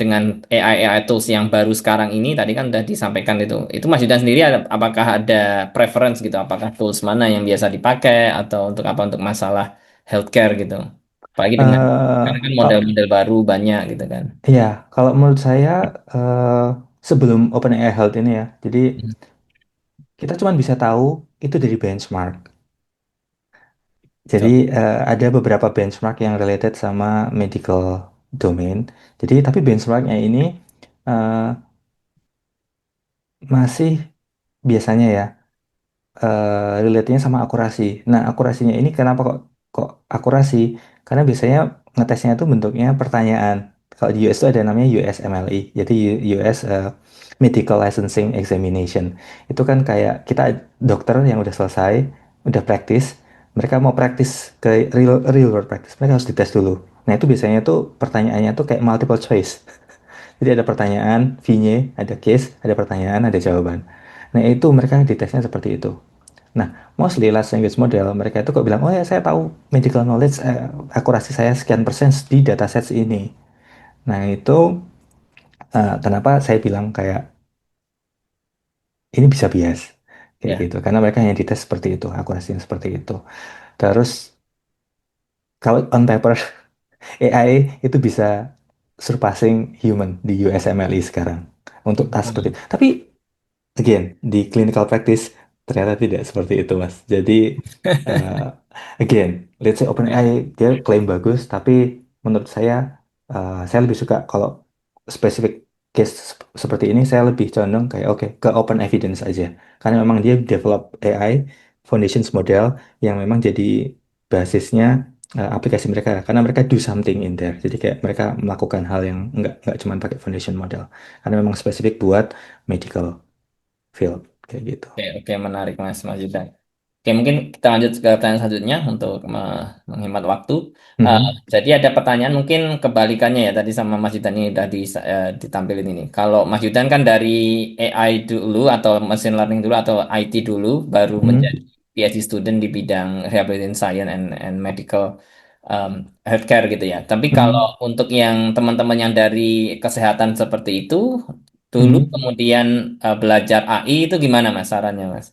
dengan AI tools yang baru sekarang ini tadi kan udah disampaikan itu. Itu Mas Yudan sendiri apakah ada preference gitu? Apakah tools mana yang biasa dipakai atau untuk apa untuk masalah healthcare gitu? Apalagi dengan karena kan Kok model-model baru banyak gitu kan. ya kalau menurut saya eh, sebelum OpenAI Health ini ya, jadi Hmm. kita cuma bisa tahu itu dari benchmark. Jadi Betul. ada beberapa benchmark yang related sama medical domain. Jadi tapi benchmarknya ini eh, masih biasanya ya relate-nya sama akurasi. Nah, akurasinya ini kenapa kok akurasi? Karena biasanya ngetesnya itu bentuknya pertanyaan. Kalau di US itu ada namanya USMLE, jadi US Medical Licensing Examination. Itu kan kayak kita dokter yang udah selesai, udah praktis, mereka mau praktis ke real world practice, mereka harus dites dulu. Nah, itu biasanya tuh pertanyaannya tuh kayak multiple choice. Jadi ada pertanyaan, V-nya, ada case, ada pertanyaan, ada jawaban. Nah, itu mereka ditesnya seperti itu. Nah, mostly large language model, mereka itu kok bilang, oh ya saya tahu medical knowledge, akurasi saya sekian persen di datasets ini. Nah, itu kenapa saya bilang kayak ini bisa bias. Kayak Ya, gitu. Karena mereka hanya dites seperti itu, akurasinya seperti itu. Terus, kalau on paper, AI itu bisa surpassing human di USMLE sekarang. Untuk task seperti itu. Tapi again, di clinical practice ternyata tidak seperti itu, Mas. Jadi, uh, again, let's say ya, OpenAI dia klaim bagus, tapi menurut saya lebih suka kalau spesifik case seperti ini, saya lebih condong kayak oke ke open evidence aja. Karena memang dia develop AI foundations model yang memang jadi basisnya aplikasi mereka karena mereka do something in there. Jadi kayak mereka melakukan hal yang nggak cuma pakai foundation model karena memang spesifik buat medical field kayak gitu. Oke, oke, menarik Mas Yudan. Oke, mungkin kita lanjut ke pertanyaan selanjutnya untuk menghemat waktu. Eh, Mhm. jadi ada pertanyaan mungkin kebalikannya ya tadi sama Mas Yudan ini udah ditampilin ini. Kalau Mas Yudan kan dari AI dulu atau machine learning dulu atau IT dulu baru menjadi Mhm. PhD student di bidang rehabilitation science and medical um, healthcare gitu ya. Tapi kalau Mhm. untuk yang teman-teman yang dari kesehatan seperti itu dulu Mhm. kemudian belajar AI itu gimana Mas sarannya Mas?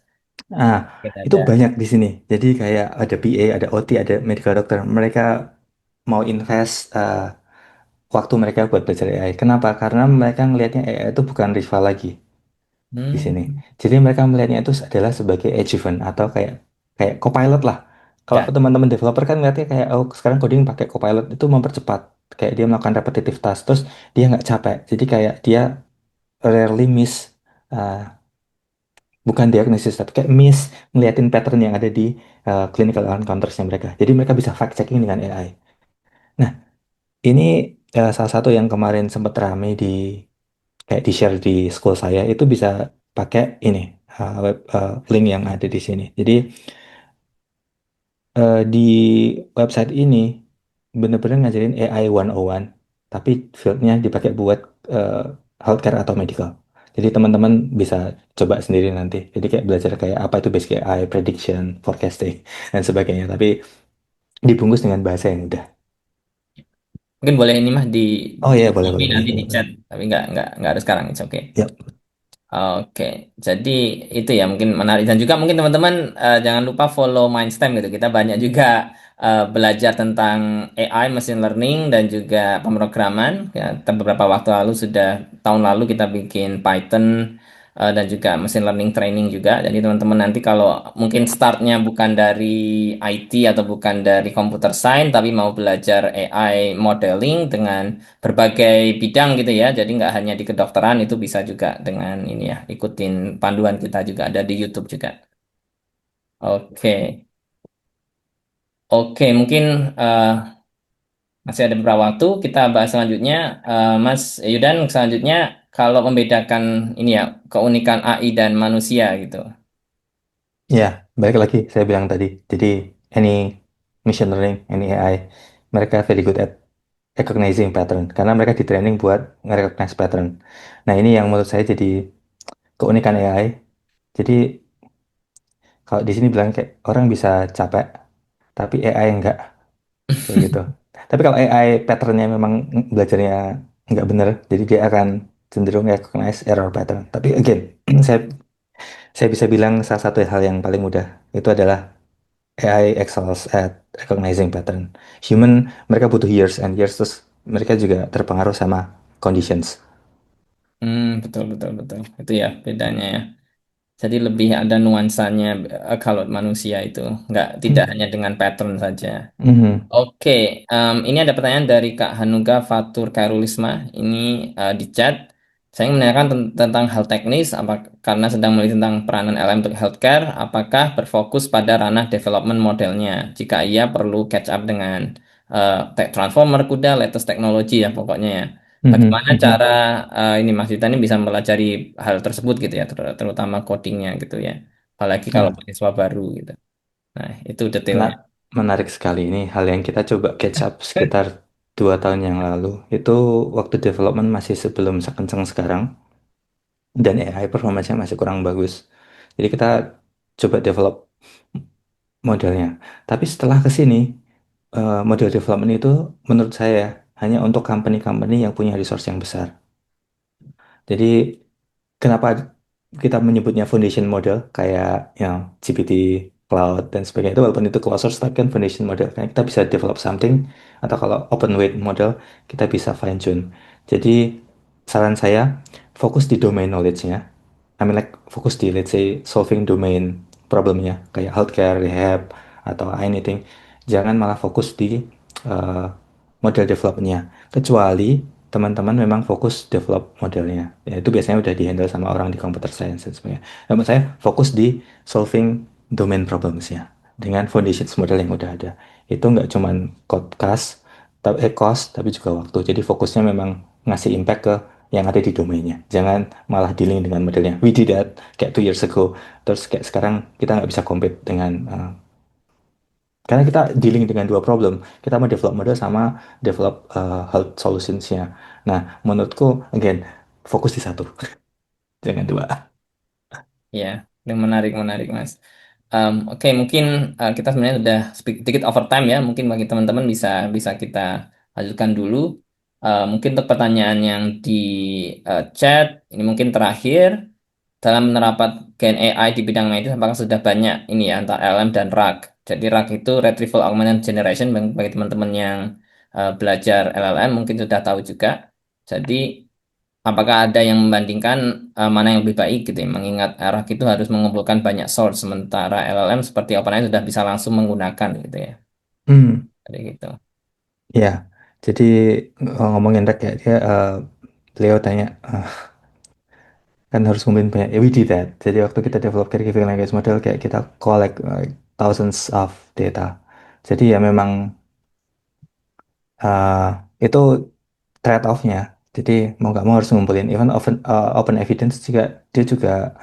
Ah, Kita itu ada. banyak di sini. Jadi kayak ada PA, ada OT, ada medical doctor. Mereka mau invest waktu mereka buat belajar AI. Kenapa? Karena mereka ngelihatnya AI itu bukan rival lagi di sini. Hmm. Jadi mereka melihatnya itu adalah sebagai agent atau kayak kayak copilot lah. Kalau Ya. teman-teman developer kan ngeliatnya kayak oh sekarang coding pakai copilot itu mempercepat. Kayak dia melakukan repetitive task terus dia nggak capek. Jadi kayak dia rarely miss uh, bukan diagnosis tapi kayak miss ngeliatin pattern yang ada di clinical encounters-nya mereka. Jadi mereka bisa fact checking dengan AI. Nah, ini salah satu yang kemarin sempat rame di kayak di share di school saya itu bisa pakai ini link yang ada di sini. Jadi di website ini bener-bener ngajarin AI 101, tapi fieldnya dipakai buat eh, healthcare atau medical. Jadi teman-teman bisa coba sendiri nanti. Jadi kayak belajar kayak apa itu basic AI, prediction, forecasting, dan sebagainya. Tapi dibungkus dengan bahasa yang mudah. Mungkin boleh ini mah Oh di iya, boleh, copy boleh, boleh, nanti di boleh, chat, boleh. tapi nggak harus sekarang, it's okay. Ya. Oke, jadi itu ya mungkin menarik dan juga mungkin teman-teman jangan lupa follow Mindstem gitu. Kita banyak juga belajar tentang AI, machine learning dan juga pemrograman. Ya, beberapa waktu lalu sudah tahun lalu kita bikin Python dan juga machine learning training juga. Jadi teman-teman nanti kalau mungkin startnya bukan dari IT atau bukan dari computer science tapi mau belajar AI modeling dengan berbagai bidang gitu ya. Jadi nggak hanya di kedokteran itu bisa juga dengan ini ya, ikutin panduan kita juga ada di YouTube juga. Oke, oke mungkin eh, masih ada beberapa waktu kita bahas selanjutnya. Mas Yudan selanjutnya kalau membedakan ini ya keunikan AI dan manusia gitu. Ya, balik lagi saya bilang tadi. Jadi any machine learning, any AI, mereka very good at recognizing pattern karena mereka di training buat nge-recognize pattern. Nah, ini yang menurut saya jadi keunikan AI. Jadi kalau di sini bilang kayak orang bisa capek, tapi AI enggak kayak gitu. Tapi kalau AI patternnya memang belajarnya nggak bener, jadi dia akan cenderung recognize error pattern. Tapi again, saya saya bisa bilang salah satu hal yang paling mudah itu adalah AI excels at recognizing pattern. Human mereka butuh years and years terus mereka juga terpengaruh sama conditions. Betul betul betul. Itu ya bedanya ya. Jadi lebih ada nuansanya kalau manusia itu nggak tidak Hmm. hanya dengan pattern saja. Mhm. Oke, ini ada pertanyaan dari Kak Hanuga Fatur Kairulisma. Ini di chat. Saya ingin menanyakan tentang hal teknis, karena sedang meliti tentang peranan LM untuk healthcare, apakah berfokus pada ranah development modelnya? Jika iya, perlu catch up dengan tech transformer, kuda, latest teknologi ya pokoknya ya. Mhm. Bagaimana cara Mhm. ini Mas Dita ini bisa mempelajari hal tersebut gitu ya, terutama codingnya gitu ya. Apalagi kalau Nah, mahasiswa baru gitu. Nah, itu detailnya. menarik sekali ini hal yang kita coba catch up sekitar 2 tahun yang lalu. Itu waktu development masih sebelum sekencang sekarang dan AI performanya masih kurang bagus. Jadi kita coba develop modelnya. Tapi setelah ke sini, model development itu menurut saya hanya untuk company-company yang punya resource yang besar. Jadi kenapa kita menyebutnya foundation model kayak yang GPT, cloud dan sebagainya itu walaupun itu closed source tapi kan foundation model karena kita bisa develop something atau kalau open weight model kita bisa fine tune. Jadi saran saya fokus di domain knowledge-nya. I mean like fokus di let's say solving domain problemnya kayak healthcare, rehab atau anything. Jangan malah fokus di uh, model development-nya. Kecuali teman-teman memang fokus develop modelnya. Ya, itu biasanya udah dihandle sama orang di computer science dan sebagainya. Namun saya fokus di solving domain problems-nya. dengan foundations model yang udah ada. Itu nggak cuman cost, tapi juga waktu. Jadi fokusnya memang ngasih impact ke yang ada di domainnya. Jangan malah dealing dengan modelnya. We did that kayak 2 years ago. Terus kayak sekarang kita nggak bisa compete dengan karena kita dealing dengan dua problem. Kita mau develop model sama develop health solutions-nya. Nah, menurutku again fokus di satu, jangan dua. Ya, yang menarik menarik Mas. Oke, mungkin kita sebenarnya sudah sedikit overtime ya. Mungkin bagi teman-teman bisa bisa kita lanjutkan dulu. Mungkin untuk pertanyaan yang di chat ini mungkin terakhir dalam menerapkan AI di bidang medis apakah sudah banyak ini ya antara LM dan RAG. Jadi RAG itu Retrieval Augmented Generation bagi teman-teman yang belajar LLM mungkin sudah tahu juga. Jadi apakah ada yang membandingkan mana yang lebih baik gitu ya? Mengingat RAG itu harus mengumpulkan banyak source sementara LLM seperti OpenAI sudah bisa langsung menggunakan gitu ya. Hmm, Jadi gitu. ya. Jadi ngomongin rek ya, Leo tanya, kan harus ngumpulin banyak. Ya, we did that. Jadi waktu kita develop caregiving language model, kayak kita collect thousands of data. Jadi ya memang uh, itu trade-off-nya. Jadi mau nggak mau harus ngumpulin. Even open evidence juga dia juga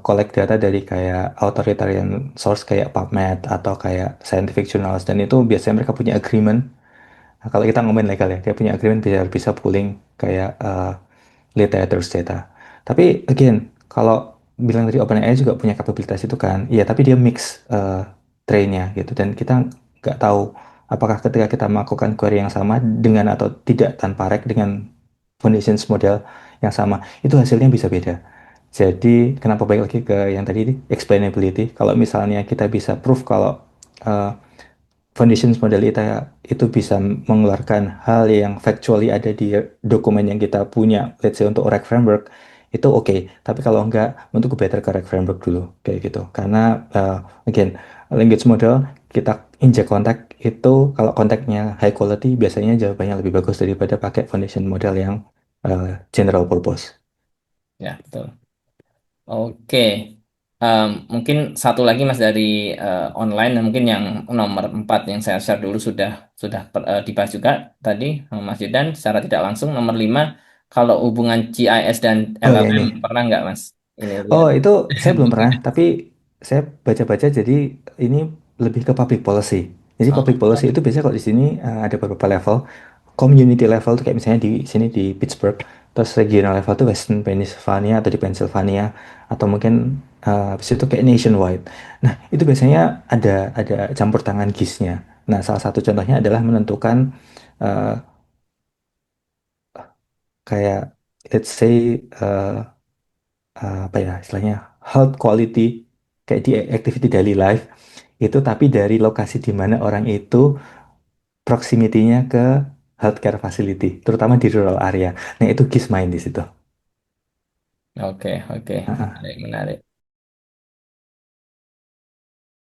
collect data dari kayak authoritarian source kayak PubMed atau kayak scientific journals, dan itu biasanya mereka punya agreement. Nah, kalau kita ngomongin legal ya, dia punya agreement biar bisa pooling kayak literatures data. Tapi again, kalau bilang tadi OpenAI juga punya kapabilitas itu kan, iya tapi dia mix trainnya gitu, dan kita nggak tahu apakah ketika kita melakukan query yang sama dengan atau tidak tanpa rek dengan foundations model yang sama, itu hasilnya bisa beda. Jadi kenapa balik lagi ke yang tadi explainability? Kalau misalnya kita bisa proof kalau uh, foundations model itu bisa mengeluarkan hal yang factually ada di dokumen yang kita punya, let's say untuk Orec Framework, itu oke. Tapi kalau enggak, untuk better ke Orec Framework dulu, kayak gitu. Karena, again, language model, kita injek kontak itu, kalau kontaknya high quality, biasanya jawabannya lebih bagus daripada pakai foundation model yang general purpose. Ya, betul. Oke. Mungkin satu lagi Mas dari online dan mungkin yang nomor 4 yang saya share dulu sudah dibahas juga tadi sama Mas Yudan secara tidak langsung. Nomor 5 kalau hubungan GIS dan Oh ya LLM ini. pernah nggak Mas? Ini Oh, lihat. itu saya belum pernah, tapi saya baca-baca, jadi ini lebih ke public policy. Jadi Oh, public policy itu biasanya kalau di sini ada beberapa level. Community level tuh kayak misalnya di sini di Pittsburgh, terus regional level tuh Western Pennsylvania atau di Pennsylvania, atau mungkin habis itu kayak nationwide. Nah, itu biasanya ada campur tangan GIS-nya. Nah, salah satu contohnya adalah menentukan eh, kayak let's say apa ya istilahnya health quality kayak di activity daily life itu, tapi dari lokasi di mana orang itu proximity-nya ke healthcare facility, terutama di rural area. Nah, itu GIS main di situ. oke, oke. Ah, ah. Menarik, menarik.